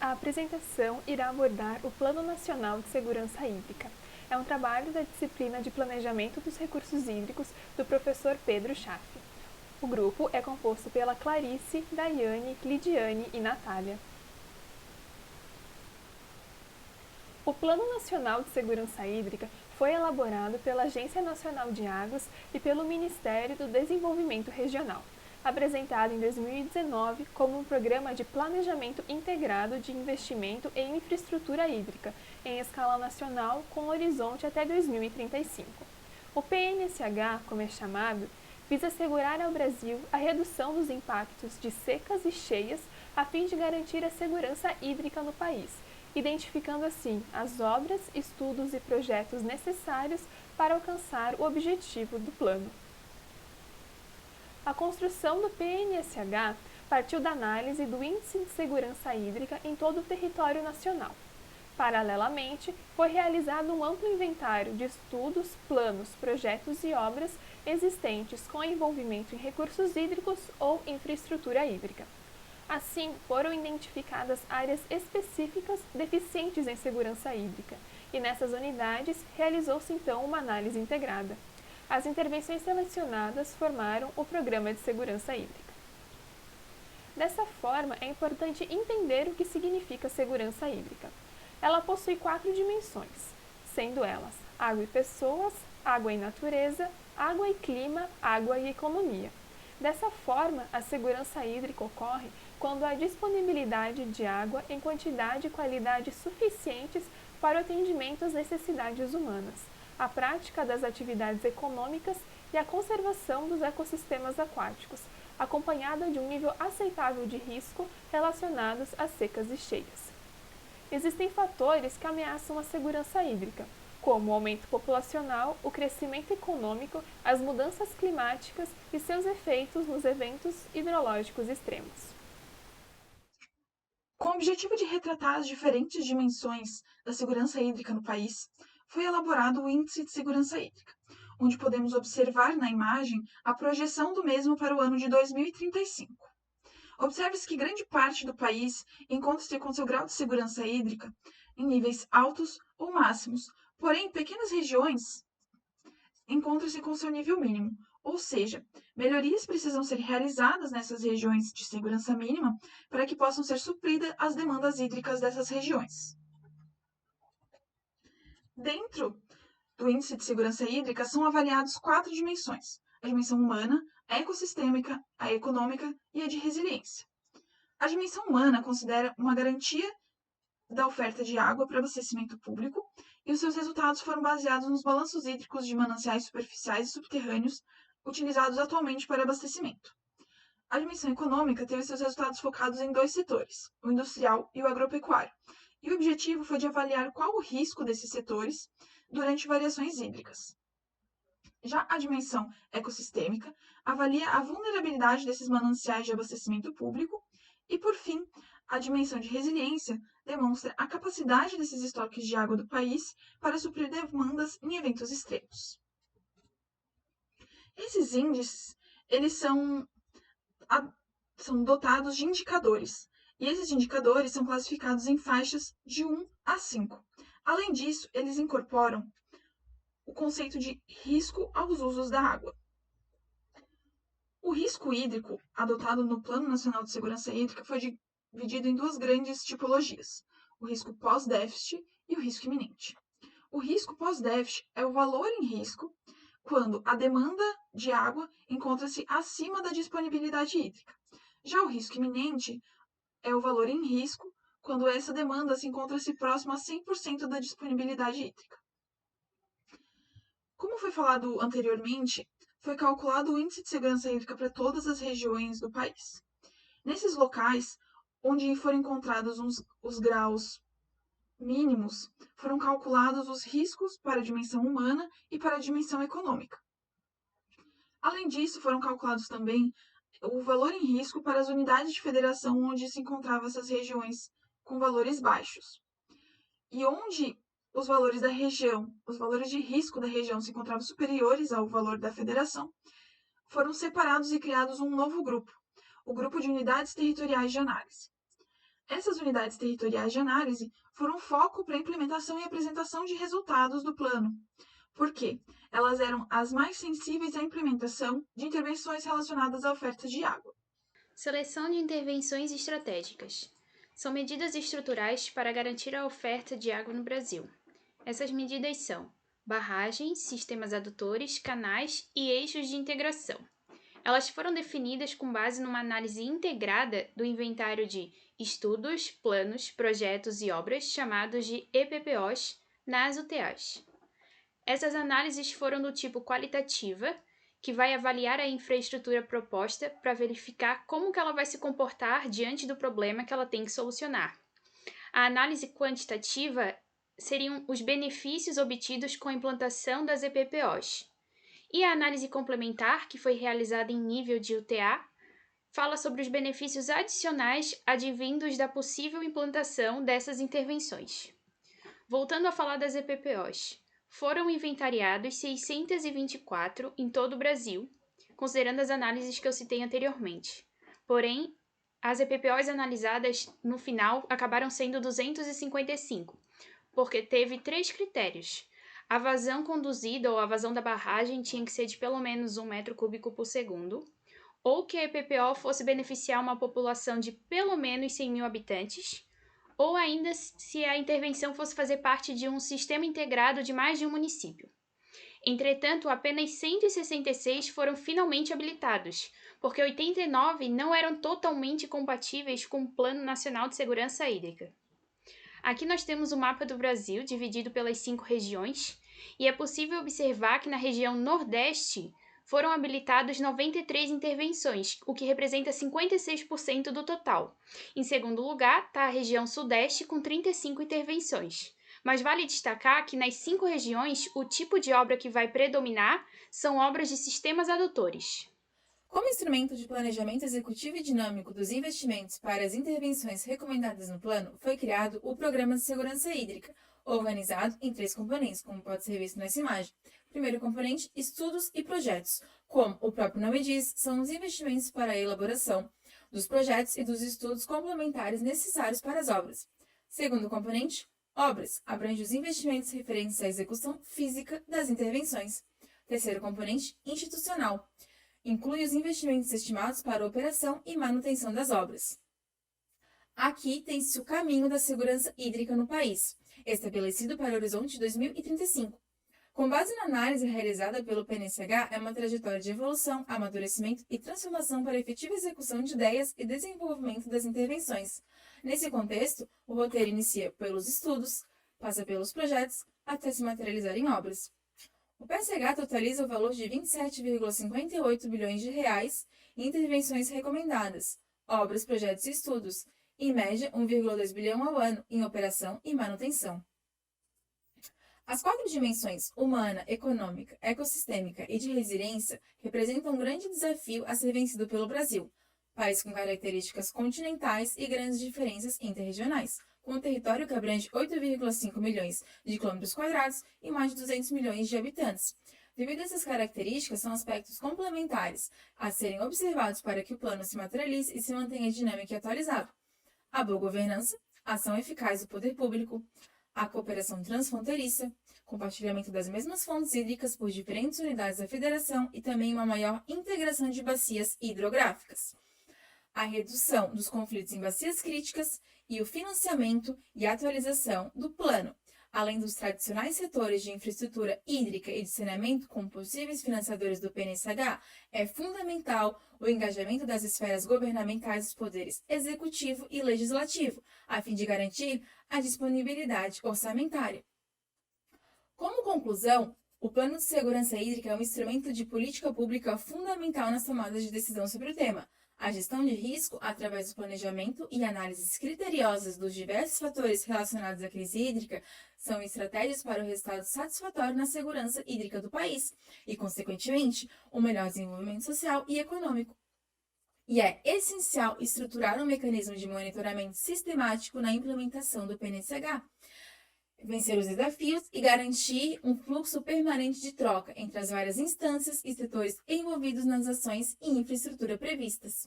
A apresentação irá abordar o Plano Nacional de Segurança Hídrica. É um trabalho da disciplina de Planejamento dos Recursos Hídricos do professor Pedro Schaff. O grupo é composto pela Clarice, Daiane, Lidiane e Natália. O Plano Nacional de Segurança Hídrica foi elaborado pela Agência Nacional de Águas e pelo Ministério do Desenvolvimento Regional, apresentado em 2019 como um programa de planejamento integrado de investimento em infraestrutura hídrica, em escala nacional, com horizonte até 2035. O PNSH, como é chamado, visa assegurar ao Brasil a redução dos impactos de secas e cheias a fim de garantir a segurança hídrica no país, identificando assim as obras, estudos e projetos necessários para alcançar o objetivo do plano. A construção do PNSH partiu da análise do Índice de Segurança Hídrica em todo o território nacional. Paralelamente, foi realizado um amplo inventário de estudos, planos, projetos e obras existentes com envolvimento em recursos hídricos ou infraestrutura hídrica. Assim, foram identificadas áreas específicas deficientes em segurança hídrica, e nessas unidades realizou-se então uma análise integrada. As intervenções selecionadas formaram o Programa de Segurança Hídrica. Dessa forma, é importante entender o que significa segurança hídrica. Ela possui 4 dimensões, sendo elas água e pessoas, água e natureza, água e clima, água e economia. Dessa forma, a segurança hídrica ocorre quando há disponibilidade de água em quantidade e qualidade suficientes para o atendimento às necessidades humanas, a prática das atividades econômicas e a conservação dos ecossistemas aquáticos, acompanhada de um nível aceitável de risco relacionados às secas e cheias. Existem fatores que ameaçam a segurança hídrica, como o aumento populacional, o crescimento econômico, as mudanças climáticas e seus efeitos nos eventos hidrológicos extremos. Com o objetivo de retratar as diferentes dimensões da segurança hídrica no país, foi elaborado o Índice de Segurança Hídrica, onde podemos observar na imagem a projeção do mesmo para o ano de 2035. Observe-se que grande parte do país encontra-se com seu grau de segurança hídrica em níveis altos ou máximos, porém, pequenas regiões encontram-se com seu nível mínimo, ou seja, melhorias precisam ser realizadas nessas regiões de segurança mínima para que possam ser supridas as demandas hídricas dessas regiões. Dentro do Índice de Segurança Hídrica são avaliados 4 dimensões: a dimensão humana, a ecossistêmica, a econômica e a de resiliência. A dimensão humana considera uma garantia da oferta de água para abastecimento público e os seus resultados foram baseados nos balanços hídricos de mananciais superficiais e subterrâneos utilizados atualmente para abastecimento. A dimensão econômica teve seus resultados focados em 2 setores, o industrial e o agropecuário, e o objetivo foi de avaliar qual o risco desses setores durante variações hídricas. Já a dimensão ecossistêmica avalia a vulnerabilidade desses mananciais de abastecimento público e, por fim, a dimensão de resiliência demonstra a capacidade desses estoques de água do país para suprir demandas em eventos extremos. Esses índices, eles são dotados de indicadores, e esses indicadores são classificados em faixas de 1 a 5. Além disso, eles incorporam o conceito de risco aos usos da água. O risco hídrico, adotado no Plano Nacional de Segurança Hídrica, foi dividido em 2 grandes tipologias: o risco pós-déficit e o risco iminente. O risco pós-déficit é o valor em risco quando a demanda de água encontra-se acima da disponibilidade hídrica. Já o risco iminente é o valor em risco quando essa demanda se encontra-se próxima a 100% da disponibilidade hídrica. Como foi falado anteriormente, foi calculado o Índice de Segurança Hídrica para todas as regiões do país. Nesses locais, onde foram encontrados os graus mínimos, foram calculados os riscos para a dimensão humana e para a dimensão econômica. Além disso, foram calculados também o valor em risco para as unidades de federação onde se encontravam essas regiões com valores baixos. E onde os valores da região, os valores de risco da região se encontravam superiores ao valor da federação, foram separados e criados um novo grupo, o Grupo de Unidades Territoriais de Análise. Essas unidades territoriais de análise foram foco para a implementação e apresentação de resultados do plano. Por quê? Elas eram as mais sensíveis à implementação de intervenções relacionadas à oferta de água. Seleção de intervenções estratégicas. São medidas estruturais para garantir a oferta de água no Brasil. Essas medidas são barragens, sistemas adutores, canais e eixos de integração. Elas foram definidas com base numa análise integrada do inventário de estudos, planos, projetos e obras, chamados de EPPOs, nas UTAs. Essas análises foram do tipo qualitativa, que vai avaliar a infraestrutura proposta para verificar como que ela vai se comportar diante do problema que ela tem que solucionar. A análise quantitativa seriam os benefícios obtidos com a implantação das EPPOs. E a análise complementar, que foi realizada em nível de UTA, fala sobre os benefícios adicionais advindos da possível implantação dessas intervenções. Voltando a falar das EPPOs, foram inventariados 624 em todo o Brasil, considerando as análises que eu citei anteriormente. Porém, as EPPOs analisadas no final acabaram sendo 255, porque teve 3 critérios. A vazão conduzida ou a vazão da barragem tinha que ser de pelo menos 1 metro cúbico por segundo, ou que a EPPO fosse beneficiar uma população de pelo menos 100 mil habitantes, ou ainda se a intervenção fosse fazer parte de um sistema integrado de mais de um município. Entretanto, apenas 166 foram finalmente habilitados, porque 89 não eram totalmente compatíveis com o Plano Nacional de Segurança Hídrica. Aqui nós temos o mapa do Brasil, dividido pelas 5 regiões, e é possível observar que na região Nordeste foram habilitadas 93 intervenções, o que representa 56% do total. Em segundo lugar está a região Sudeste, com 35 intervenções. Mas vale destacar que nas 5 regiões, o tipo de obra que vai predominar são obras de sistemas adutores. Como instrumento de planejamento executivo e dinâmico dos investimentos para as intervenções recomendadas no plano, foi criado o Programa de Segurança Hídrica, organizado em 3 componentes, como pode ser visto nessa imagem. Primeiro componente, estudos e projetos. Como o próprio nome diz, são os investimentos para a elaboração dos projetos e dos estudos complementares necessários para as obras. Segundo componente, obras. Abrange os investimentos referentes à execução física das intervenções. Terceiro componente, institucional. Inclui os investimentos estimados para a operação e manutenção das obras. Aqui tem-se o caminho da segurança hídrica no país, estabelecido para o horizonte de 2035. Com base na análise realizada pelo PNSH, é uma trajetória de evolução, amadurecimento e transformação para a efetiva execução de ideias e desenvolvimento das intervenções. Nesse contexto, o roteiro inicia pelos estudos, passa pelos projetos, até se materializar em obras. O PSH totaliza o valor de R$ 27,58 bilhões em intervenções recomendadas, obras, projetos e estudos, em média 1,2 bilhão ao ano em operação e manutenção. As 4 dimensões, humana, econômica, ecossistêmica e de resiliência, representam um grande desafio a ser vencido pelo Brasil, país com características continentais e grandes diferenças interregionais, com um território que abrange 8,5 milhões de quilômetros quadrados e mais de 200 milhões de habitantes. Devido a essas características, são aspectos complementares a serem observados para que o plano se materialize e se mantenha dinâmico e atualizado. A boa governança, a ação eficaz do poder público, a cooperação transfronteiriça, compartilhamento das mesmas fontes hídricas por diferentes unidades da federação e também uma maior integração de bacias hidrográficas. A redução dos conflitos em bacias críticas e o financiamento e atualização do plano, além dos tradicionais setores de infraestrutura hídrica e de saneamento com possíveis financiadores do PNSH, é fundamental o engajamento das esferas governamentais dos poderes executivo e legislativo, a fim de garantir a disponibilidade orçamentária. Como conclusão, o Plano de Segurança Hídrica é um instrumento de política pública fundamental nas tomadas de decisão sobre o tema. A gestão de risco, através do planejamento e análises criteriosas dos diversos fatores relacionados à crise hídrica, são estratégias para o resultado satisfatório na segurança hídrica do país e, consequentemente, o melhor desenvolvimento social e econômico. E é essencial estruturar um mecanismo de monitoramento sistemático na implementação do PNSH, vencer os desafios e garantir um fluxo permanente de troca entre as várias instâncias e setores envolvidos nas ações e infraestrutura previstas.